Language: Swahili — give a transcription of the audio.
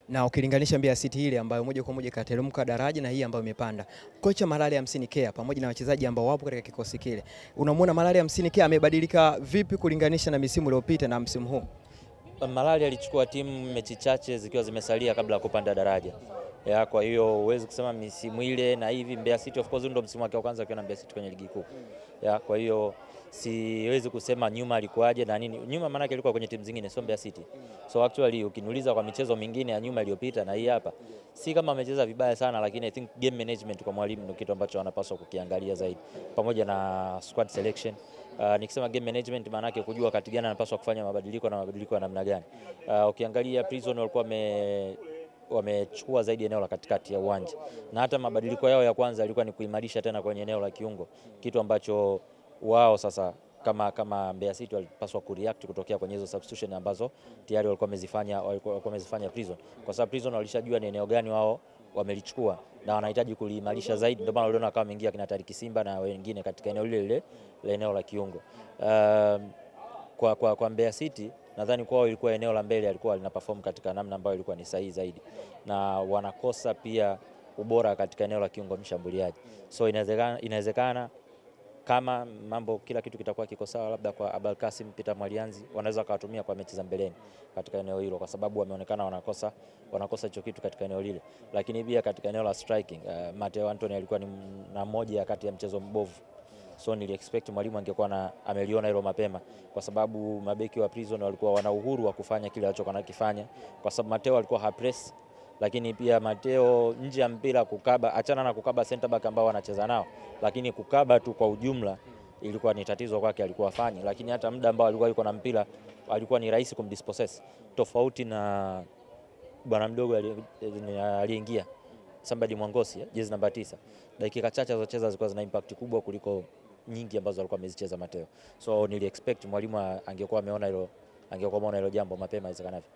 Na ukilinganisha Mbeya City ile ambayo moja kwa moja kateremka daraja na hii ambayo imepanda. Kocha Malale 50K pamoja na wachezaji ambao wapo katika kikosi kile. Unamwona Malale 50K amebadilika vipi kulinganisha na misimu iliyopita na msimu huu? Malale alichukua timu mechi chache zikiwa zimesalia kabla ya kupanda daraja. Kwa hiyo huwezi kusema misimu ile na hivi. Mbeya City of course ndio msimu wake wa kwanza akiwa na Mbeya City kwenye ligi kuu. Kwa hiyo siwezi kusema nyuma alikuaje na nini. Nyuma maana yake alikuwa kwenye timu zingine, sio Mbeya City. So actually ukiniuliza kwa michezo mingine ya nyuma iliyopita na hii hapa, si kama amecheza vibaya sana, lakini I think game management kwa mwalimu ndio kitu ambacho anapaswa kukiangalia zaidi, pamoja na squad selection. Nikisema game management maana yake kujua wakati gani anapaswa kufanya mabadiliko na mabadiliko ya namna gani. Ukiangalia Prison walikuwa wamechukua zaidi eneo la katikati ya uwanja, na hata mabadiliko yao ya kwanza yalikuwa ni kuimarisha tena kwenye eneo la kiungo, kitu ambacho wao sasa kama Mbeya City walipaswa kureact kutokea kwenye hizo substitution ambazo tayari walikuwa wamezifanya Prison, kwa sababu Prison walishajua ni eneo gani wao wamelichukua na wanahitaji kuliimarisha zaidi. Ndio maana uliona kama wameingia kina Tariki Simba na wengine katika eneo lile la eneo la kiungo. Kwa Mbeya City nadhani kwao ilikuwa eneo la mbele alikuwa lina perform katika namna ambayo ilikuwa ni sahihi zaidi, na wanakosa pia ubora katika eneo la kiungo mshambuliaji. So inawezekana kama mambo kila kitu kitakuwa kiko sawa, labda kwa Abel Kasim, Peter Mwalianzi wanaweza kuwatumia kwa mechi za mbeleni katika eneo hilo, kwa sababu wameonekana wanakosa hicho kitu katika eneo lile. Lakini pia katika eneo la striking, Mateo Anthony alikuwa ni na moja kati ya mchezo mbovu. So nili expect mwalimu angekuwa ameliona hilo mapema, kwa sababu mabeki wa Prison walikuwa wana uhuru wa kufanya kile walichokuwa wanakifanya, kwa sababu Mateo alikuwa hapress, lakini pia Mateo nje ya mpira kukaba, achana na kukaba center back ambao wanacheza nao, lakini kukaba tu kwa ujumla ilikuwa ni tatizo kwake, alikuwa afanye. Lakini hata muda ambao alikuwa yuko na mpira alikuwa ni rahisi kumdispossess, tofauti na bwana mdogo aliyeingia Somebody Mwangosi, jezi namba 9. Dakika chache alizocheza zilikuwa zina impact kubwa kuliko nyingi ambazo alikuwa amezicheza Mateo. So nili expect mwalimu angekuwa ameona hilo jambo mapema iwezekanavyo.